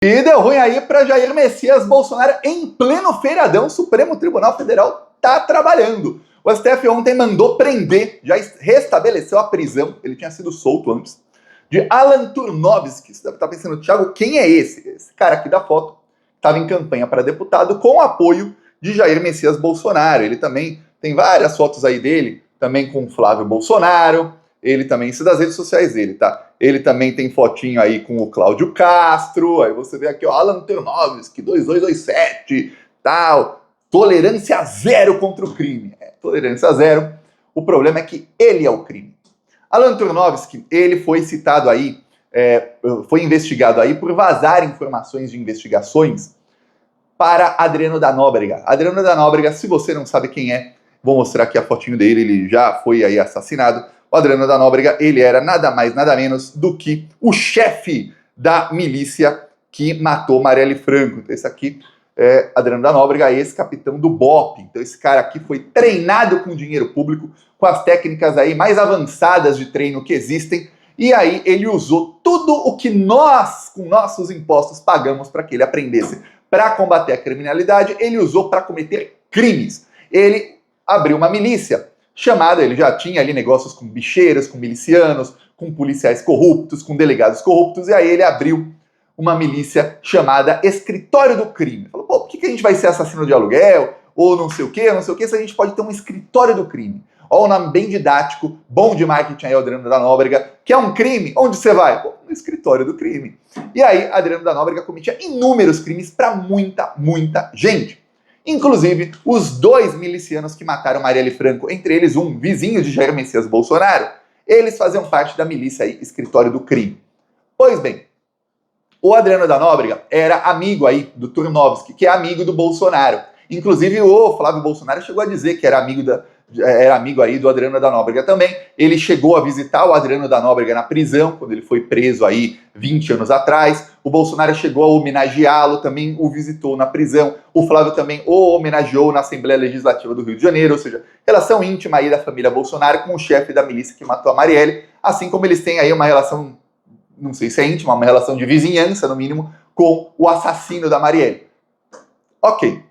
E deu ruim aí para Jair Messias Bolsonaro em pleno feriadão. O Supremo Tribunal Federal tá trabalhando. O STF ontem mandou prender, já restabeleceu a prisão, ele tinha sido solto antes, de Alan Turnovski. Você deve estar pensando, Thiago, quem é esse? Esse cara aqui da foto estava em campanha para deputado com o apoio de Jair Messias Bolsonaro. Ele também tem várias fotos aí dele, também com Flávio Bolsonaro. Ele também, isso das redes sociais dele, tá? Ele também tem fotinho aí com o Cláudio Castro. Aí você vê aqui, ó, Alan Turnovski, 2227, tal. Tolerância zero contra o crime. Tolerância zero. O problema é que ele é o crime. Alan Turnovski, ele foi citado aí, foi investigado aí por vazar informações de investigações para Adriano da Nóbrega. Adriano da Nóbrega, se você não sabe quem é, vou mostrar aqui a fotinho dele, ele já foi aí assassinado. O Adriano da Nóbrega, ele era nada mais, nada menos do que o chefe da milícia que matou Marielle Franco. Então esse aqui é Adriano da Nóbrega, ex-capitão do BOPE. Então esse cara aqui foi treinado com dinheiro público, com as técnicas aí mais avançadas de treino que existem, e aí ele usou tudo o que nós, com nossos impostos, pagamos para que ele aprendesse para combater a criminalidade, ele usou para cometer crimes. Ele abriu uma milícia chamada, ele já tinha ali negócios com bicheiros, com milicianos, com policiais corruptos, com delegados corruptos, e aí ele abriu uma milícia chamada Escritório do Crime. Falou, pô, por que a gente vai ser assassino de aluguel, ou não sei o quê, se a gente pode ter um escritório do crime? Olha o nome bem didático, bom de marketing aí, Adriano da Nóbrega, que é um crime, onde você vai? Pô, no escritório do crime. E aí, Adriano da Nóbrega cometia inúmeros crimes para muita, muita gente. Inclusive, os dois milicianos que mataram Marielle Franco, entre eles um vizinho de Jair Messias Bolsonaro, eles faziam parte da milícia aí, Escritório do Crime. Pois bem, o Adriano da Nóbrega era amigo aí do Turnovski, que é amigo do Bolsonaro. Inclusive, o Flávio Bolsonaro chegou a dizer que era amigo aí do Adriano da Nóbrega também. Ele chegou a visitar o Adriano da Nóbrega na prisão, quando ele foi preso aí 20 anos atrás. O Bolsonaro chegou a homenageá-lo, também o visitou na prisão. O Flávio também o homenageou na Assembleia Legislativa do Rio de Janeiro, ou seja, relação íntima aí da família Bolsonaro com o chefe da milícia que matou a Marielle, assim como eles têm aí uma relação, não sei se é íntima, uma relação de vizinhança, no mínimo, com o assassino da Marielle. Ok.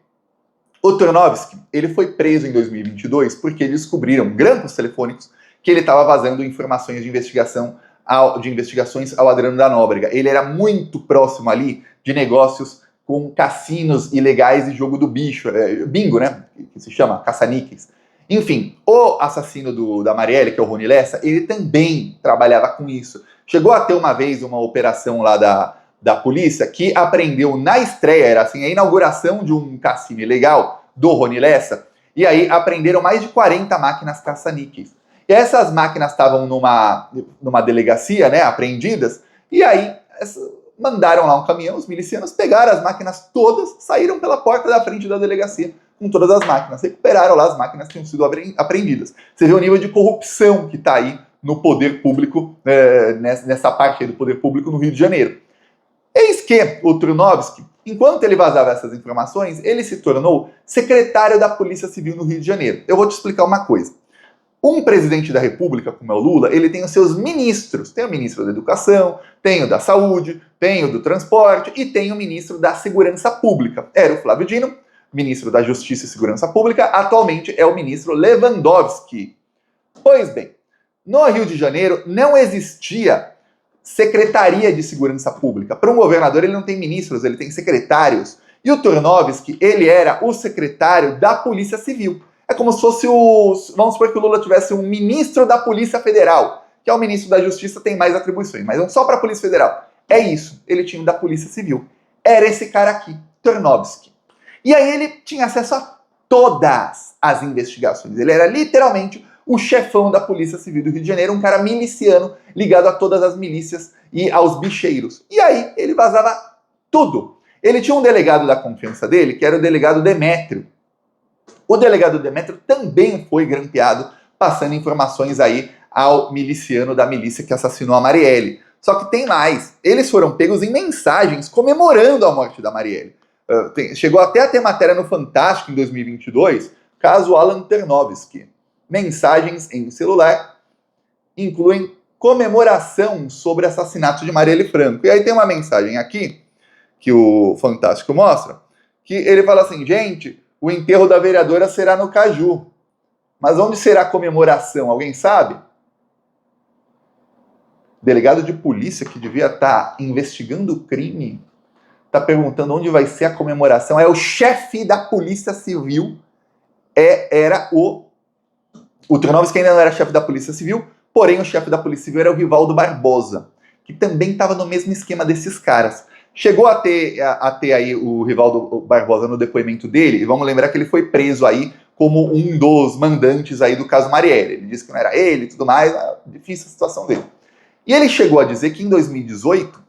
O Turnovski, ele foi preso em 2022 porque descobriram, grampos telefônicos, que ele estava vazando informações de investigações ao Adriano da Nóbrega. Ele era muito próximo ali de negócios com cassinos ilegais e jogo do bicho, bingo, né, que se chama, caça-níqueis. Enfim, o assassino da Marielle, que é o Rony Lessa, ele também trabalhava com isso. Chegou a ter uma vez uma operação lá da polícia que apreendeu na estreia, era assim, a inauguração de um cassino ilegal do Rony Lessa, e aí apreenderam mais de 40 máquinas caça-níqueis. E essas máquinas estavam numa delegacia, né, apreendidas, e aí mandaram lá um caminhão, os milicianos pegaram as máquinas todas, saíram pela porta da frente da delegacia com todas as máquinas, recuperaram lá as máquinas que tinham sido apreendidas. Você vê o nível de corrupção que está aí no poder público, nessa parte aí do poder público no Rio de Janeiro. Eis que o Turnovski, enquanto ele vazava essas informações, ele se tornou secretário da Polícia Civil no Rio de Janeiro. Eu vou te explicar uma coisa. Um presidente da República, como é o Lula, ele tem os seus ministros. Tem o ministro da Educação, tem o da Saúde, tem o do Transporte e tem o ministro da Segurança Pública. Era o Flávio Dino, ministro da Justiça e Segurança Pública, atualmente é o ministro Lewandowski. Pois bem, no Rio de Janeiro não existia Secretaria de Segurança Pública. Para um governador, ele não tem ministros, ele tem secretários. E o Turnovski, ele era o secretário da Polícia Civil. É como se fosse vamos supor que o Lula tivesse um ministro da Polícia Federal, que é o ministro da Justiça, tem mais atribuições, mas só para a Polícia Federal. É isso, ele tinha um da Polícia Civil. Era esse cara aqui, Turnovski. E aí ele tinha acesso a todas as investigações. Ele era literalmente o chefão da Polícia Civil do Rio de Janeiro, um cara miliciano ligado a todas as milícias e aos bicheiros. E aí ele vazava tudo. Ele tinha um delegado da confiança dele, que era o delegado Demétrio. O delegado Demétrio também foi grampeado, passando informações aí ao miliciano da milícia que assassinou a Marielle. Só que tem mais. Eles foram pegos em mensagens comemorando a morte da Marielle. Chegou até a ter matéria no Fantástico em 2022, caso Alan Turnovski. Mensagens em celular incluem comemoração sobre assassinato de Marielle Franco. E aí tem uma mensagem aqui que o Fantástico mostra, que ele fala assim, gente, o enterro da vereadora será no Caju. Mas onde será a comemoração? Alguém sabe? O delegado de polícia que devia estar investigando o crime está perguntando onde vai ser a comemoração. É o chefe da Polícia Civil, era o Tronovski ainda não era chefe da Polícia Civil, porém o chefe da Polícia Civil era o Rivaldo Barbosa, que também estava no mesmo esquema desses caras. Chegou a ter aí o Rivaldo Barbosa no depoimento dele, e vamos lembrar que ele foi preso aí como um dos mandantes aí do caso Marielle. Ele disse que não era ele e tudo mais, difícil a situação dele. E ele chegou a dizer que em 2018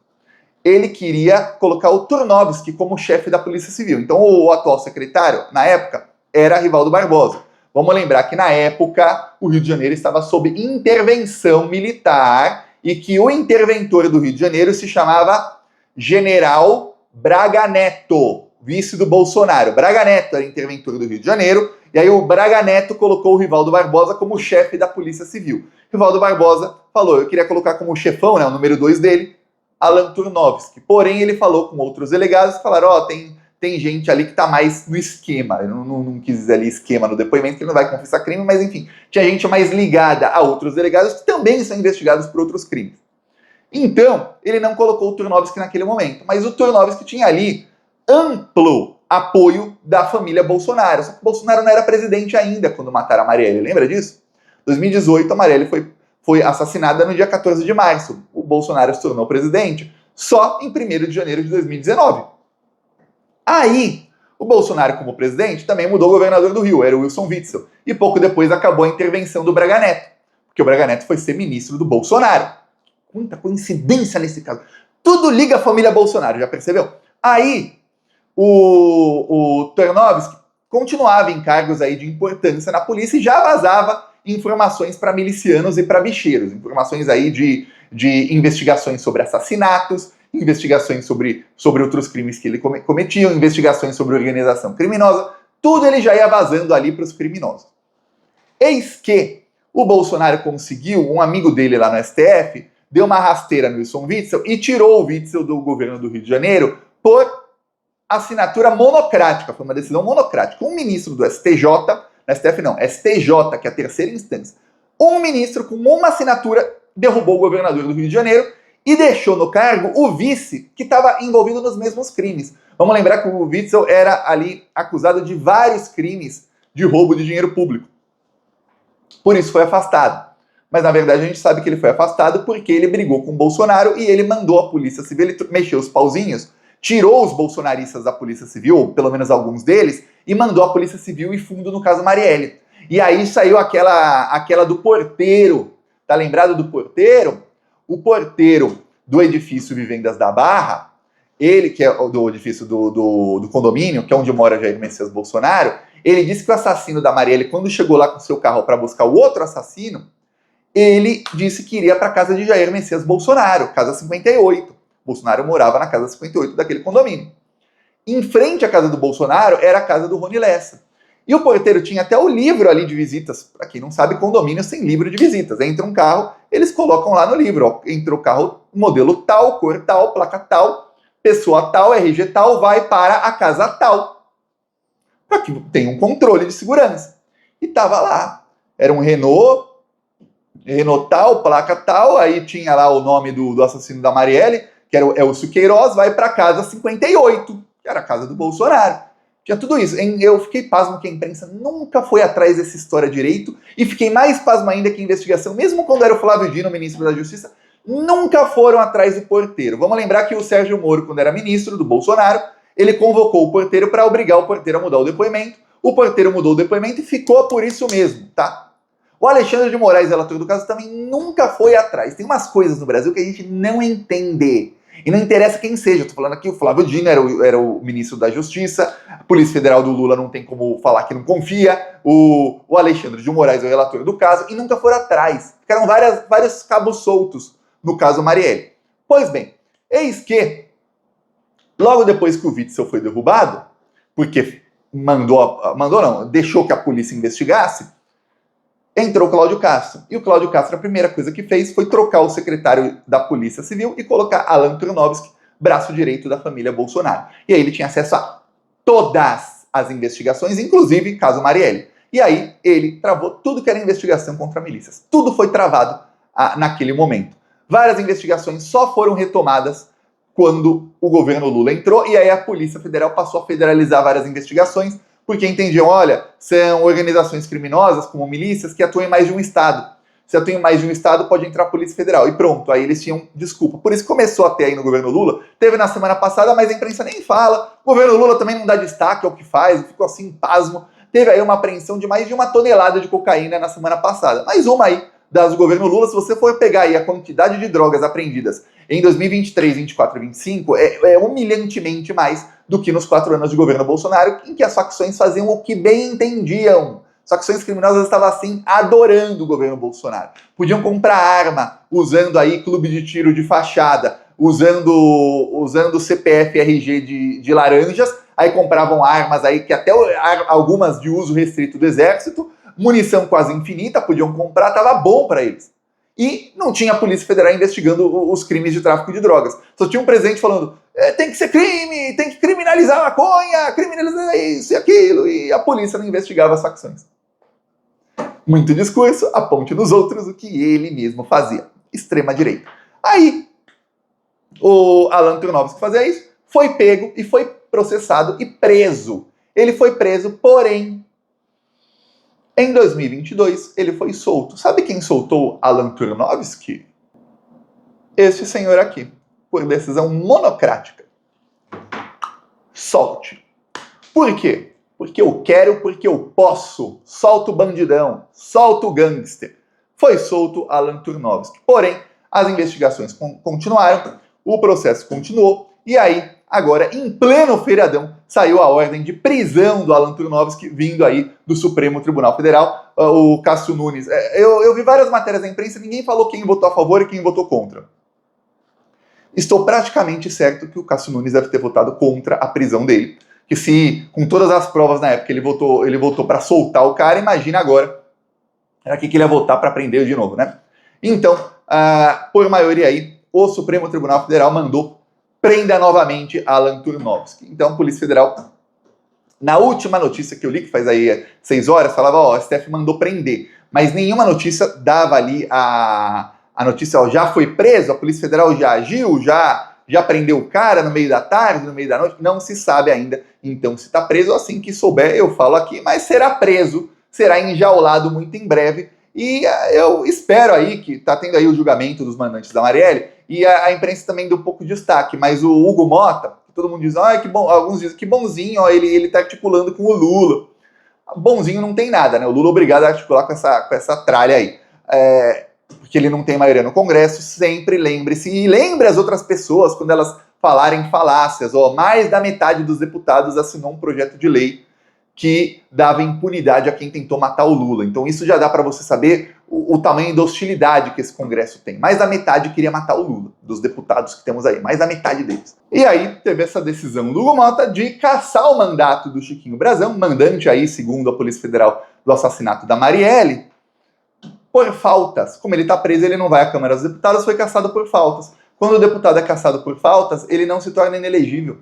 ele queria colocar o Turnovski como chefe da Polícia Civil. Então o atual secretário, na época, era Rivaldo Barbosa. Vamos lembrar que na época o Rio de Janeiro estava sob intervenção militar e que o interventor do Rio de Janeiro se chamava General Braga Neto, vice do Bolsonaro. Braga Neto era interventor do Rio de Janeiro, e aí o Braga Neto colocou o Rivaldo Barbosa como chefe da Polícia Civil. Rivaldo Barbosa falou, eu queria colocar como chefão, né, o número 2 dele, Alan Turnovski. Porém, ele falou com outros delegados que falaram, tem gente ali que tá mais no esquema. Eu não quis dizer ali esquema no depoimento, que ele não vai confessar crime, mas enfim, tinha gente mais ligada a outros delegados que também são investigados por outros crimes. Então, ele não colocou o Turnovski naquele momento, mas o Turnovski tinha ali amplo apoio da família Bolsonaro. Só que o Bolsonaro não era presidente ainda quando mataram a Marielle, lembra disso? Em 2018, a Marielle foi assassinada no dia 14 de março. O Bolsonaro se tornou presidente só em 1º de janeiro de 2019. Aí, o Bolsonaro, como presidente, também mudou o governador do Rio, era o Wilson Witzel. E pouco depois acabou a intervenção do Braga Neto, porque o Braga Neto foi ser ministro do Bolsonaro. Muita coincidência nesse caso. Tudo liga a família Bolsonaro, já percebeu? Aí, o Turnovski continuava em cargos aí de importância na polícia e já vazava informações para milicianos e para bicheiros. Informações aí de investigações sobre assassinatos, investigações sobre outros crimes que ele cometia, investigações sobre organização criminosa. Tudo ele já ia vazando ali para os criminosos. Eis que o Bolsonaro conseguiu, um amigo dele lá no STF, deu uma rasteira no Wilson Witzel e tirou o Witzel do governo do Rio de Janeiro por assinatura monocrática. Foi uma decisão monocrática. Um ministro do STJ, no STF não, STJ, que é a terceira instância, um ministro com uma assinatura derrubou o governador do Rio de Janeiro e deixou no cargo o vice que estava envolvido nos mesmos crimes. Vamos lembrar que o Witzel era ali acusado de vários crimes de roubo de dinheiro público. Por isso foi afastado. Mas na verdade a gente sabe que ele foi afastado porque ele brigou com o Bolsonaro e ele mandou a Polícia Civil, ele mexeu os pauzinhos, tirou os bolsonaristas da Polícia Civil, ou pelo menos alguns deles, e mandou a Polícia Civil ir fundo no caso Marielle. E aí saiu aquela do porteiro. Tá lembrado do porteiro? O porteiro do edifício Vivendas da Barra, ele que é do edifício do condomínio, que é onde mora Jair Messias Bolsonaro, ele disse que o assassino da Marielle, quando chegou lá com seu carro para buscar o outro assassino, ele disse que iria para a casa de Jair Messias Bolsonaro, casa 58. Bolsonaro morava na casa 58 daquele condomínio. Em frente à casa do Bolsonaro era a casa do Rony Lessa. E o porteiro tinha até o livro ali de visitas. Para quem não sabe, condomínio sem livro de visitas. Entra um carro, eles colocam lá no livro. Ó, entra o carro, modelo tal, cor tal, placa tal, pessoa tal, RG tal, vai para a casa tal. Para que tenha um controle de segurança. E tava lá. Era um Renault tal, placa tal, aí tinha lá o nome do assassino da Marielle, que era o Elcio Queiroz, vai para a casa 58, que era a casa do Bolsonaro. Tinha tudo isso. Eu fiquei pasmo que a imprensa nunca foi atrás dessa história direito, e fiquei mais pasmo ainda que a investigação, mesmo quando era o Flávio Dino, ministro da Justiça, nunca foram atrás do porteiro. Vamos lembrar que o Sérgio Moro, quando era ministro do Bolsonaro, ele convocou o porteiro para obrigar o porteiro a mudar o depoimento. O porteiro mudou o depoimento e ficou por isso mesmo, tá? O Alexandre de Moraes, relator do caso, também nunca foi atrás. Tem umas coisas no Brasil que a gente não entende. E não interessa quem seja. Estou falando aqui, o Flávio Dino era o ministro da Justiça, a Polícia Federal do Lula não tem como falar que não confia, o Alexandre de Moraes é o relator do caso, e nunca foram atrás. Ficaram vários cabos soltos no caso Marielle. Pois bem, eis que, logo depois que o Witzel foi derrubado, porque deixou que a polícia investigasse, entrou o Cláudio Castro. E o Cláudio Castro, a primeira coisa que fez foi trocar o secretário da Polícia Civil e colocar Alan Turnovski braço direito da família Bolsonaro. E aí ele tinha acesso a todas as investigações, inclusive caso Marielle. E aí ele travou tudo que era investigação contra milícias. Tudo foi travado naquele momento. Várias investigações só foram retomadas quando o governo Lula entrou, e aí a Polícia Federal passou a federalizar várias investigações, porque entendiam, olha, são organizações criminosas, como milícias, que atuam em mais de um estado. Se atuam em mais de um estado, pode entrar a Polícia Federal. E pronto, aí eles tinham desculpa. Por isso começou a ter aí no governo Lula, teve na semana passada, mas a imprensa nem fala. O governo Lula também não dá destaque ao que faz, ficou assim, pasmo. Teve aí uma apreensão de mais de 1 tonelada de cocaína na semana passada. Mais uma aí das do governo Lula. Se você for pegar aí a quantidade de drogas apreendidas em 2023, 2024 e 2025, é humilhantemente mais do que nos 4 anos de governo Bolsonaro, em que as facções faziam o que bem entendiam. As facções criminosas estavam assim adorando o governo Bolsonaro. Podiam comprar arma usando aí clube de tiro de fachada, usando CPF RG de laranjas, aí compravam armas aí que até algumas de uso restrito do exército, munição quase infinita, podiam comprar, tava bom para eles. E não tinha a Polícia Federal investigando os crimes de tráfico de drogas. Só tinha um presidente falando, tem que ser crime, tem que criminalizar a maconha, criminalizar isso e aquilo, e a polícia não investigava as facções. Muito discurso, aponte nos outros o que ele mesmo fazia. Extrema-direita. Aí, o Alan Turnovski fazia isso, foi pego e foi processado e preso. Ele foi preso, porém, em 2022, ele foi solto. Sabe quem soltou Alan Turnovski? Este senhor aqui, por decisão monocrática. Solte. Por quê? Porque eu quero, porque eu posso. Solta o bandidão, solta o gangster. Foi solto Alan Turnovski. Porém, as investigações continuaram, o processo continuou, e aí, agora, em pleno feriadão, saiu a ordem de prisão do Alan Turnovski, vindo aí do Supremo Tribunal Federal, o Cássio Nunes. Eu vi várias matérias da imprensa, ninguém falou quem votou a favor e quem votou contra. Estou praticamente certo que o Cássio Nunes deve ter votado contra a prisão dele. Que se, com todas as provas na época, ele votou para soltar o cara, imagina agora, era que ele ia votar para prender de novo, né? Então, por maioria aí, o Supremo Tribunal Federal mandou prenda novamente Alan Turnovski. Então, a Polícia Federal, na última notícia que eu li, que faz aí 6 horas, falava, ó, a STF mandou prender, mas nenhuma notícia dava ali a notícia, ó, já foi preso, a Polícia Federal já agiu, já prendeu o cara no meio da tarde, no meio da noite, não se sabe ainda. Então, se está preso, assim que souber, eu falo aqui, mas será preso, será enjaulado muito em breve. E eu espero aí que está tendo aí o julgamento dos mandantes da Marielle, e a imprensa também deu um pouco de destaque, mas o Hugo Mota, que todo mundo diz, que bom, alguns dizem que bonzinho, ó, ele tá articulando com o Lula. Bonzinho não tem nada, né? O Lula é obrigado a articular com essa tralha aí. Porque ele não tem maioria no Congresso, sempre lembre-se, e lembre as outras pessoas quando elas falarem falácias. Mais da metade dos deputados assinou um projeto de lei que dava impunidade a quem tentou matar o Lula. Então isso já dá para você saber o tamanho da hostilidade que esse Congresso tem. Mais da metade queria matar o Lula, dos deputados que temos aí, mais da metade deles. E aí teve essa decisão do Hugo Mota de cassar o mandato do Chiquinho Brazão, mandante aí, segundo a Polícia Federal, do assassinato da Marielle, por faltas. Como ele está preso, ele não vai à Câmara dos Deputados, foi cassado por faltas. Quando o deputado é cassado por faltas, ele não se torna inelegível.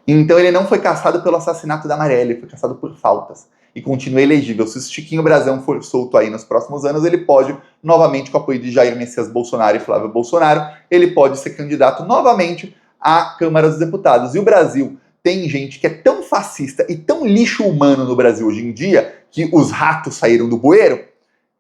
Então ele não foi cassado pelo assassinato da Marielle, ele foi cassado por faltas. E continua elegível. Se o Chiquinho Brazão for solto aí nos próximos anos, ele pode, novamente com o apoio de Jair Messias Bolsonaro e Flávio Bolsonaro, ele pode ser candidato novamente à Câmara dos Deputados. E o Brasil tem gente que é tão fascista e tão lixo humano no Brasil hoje em dia, que os ratos saíram do bueiro,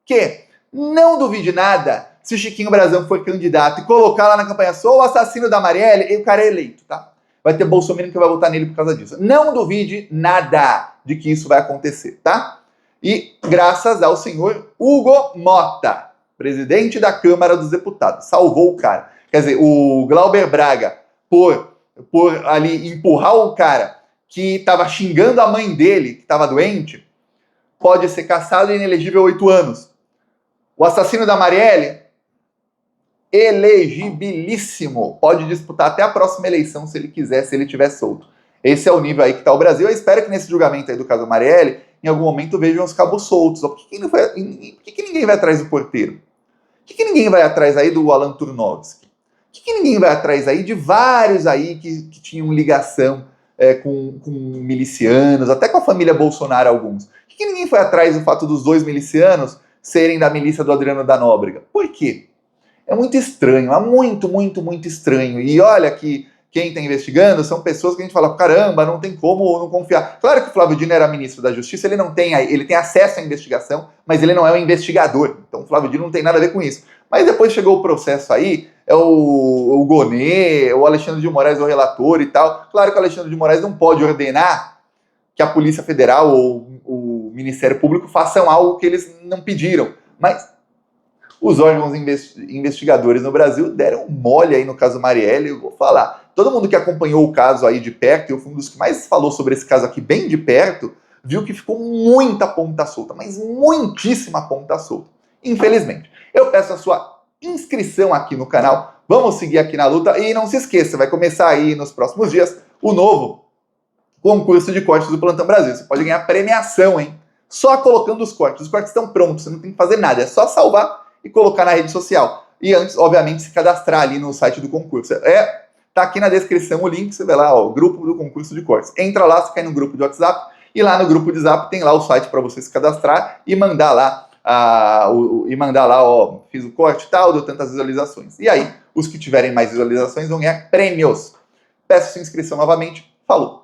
que não duvide nada se o Chiquinho Brazão for candidato e colocar lá na campanha, sou o assassino da Marielle, e o cara é eleito, tá? Vai ter Bolsonaro que vai votar nele por causa disso. Não duvide nada de que isso vai acontecer, tá? E graças ao senhor Hugo Mota, presidente da Câmara dos Deputados, salvou o cara. Quer dizer, o Glauber Braga, por ali empurrar o cara que estava xingando a mãe dele, que estava doente, pode ser cassado e inelegível 8 anos. O assassino da Marielle, elegibilíssimo. Pode disputar até a próxima eleição se ele quiser, se ele estiver solto. Esse é o nível aí que está o Brasil. Eu espero que nesse julgamento aí do caso Marielle, em algum momento vejam os cabos soltos. Por que ninguém vai atrás do porteiro? Por que ninguém vai atrás aí do Alan Turnovski? que ninguém vai atrás aí de vários aí que tinham ligação com milicianos, até com a família Bolsonaro alguns? Por que ninguém foi atrás do fato dos 2 milicianos serem da milícia do Adriano da Nóbrega? Por quê? É muito estranho, é muito estranho. E olha que quem está investigando são pessoas que a gente fala, caramba, não tem como não confiar. Claro que o Flávio Dino era ministro da Justiça, ele tem acesso à investigação, mas ele não é um investigador. Então o Flávio Dino não tem nada a ver com isso. Mas depois chegou o processo aí, o Gonê, o Alexandre de Moraes, o relator e tal. Claro que o Alexandre de Moraes não pode ordenar que a Polícia Federal ou o Ministério Público façam algo que eles não pediram. Mas os órgãos investigadores no Brasil deram mole aí no caso Marielle, eu vou falar. Todo mundo que acompanhou o caso aí de perto, eu fui um dos que mais falou sobre esse caso aqui bem de perto, viu que ficou muita ponta solta, mas muitíssima ponta solta. Infelizmente. Eu peço a sua inscrição aqui no canal, vamos seguir aqui na luta e não se esqueça, vai começar aí nos próximos dias o novo concurso de cortes do Plantão Brasil. Você pode ganhar premiação, hein? Só colocando os cortes estão prontos, você não tem que fazer nada, é só salvar e colocar na rede social. E antes, obviamente, se cadastrar ali no site do concurso. Tá aqui na descrição o link, você vê lá, ó, o grupo do concurso de cortes. Entra lá, você cai no grupo de WhatsApp, e lá no grupo de Zap tem lá o site para você se cadastrar e mandar lá, ó, fiz o corte e tal, deu tantas visualizações. E aí, os que tiverem mais visualizações vão ganhar prêmios. Peço sua inscrição novamente. Falou!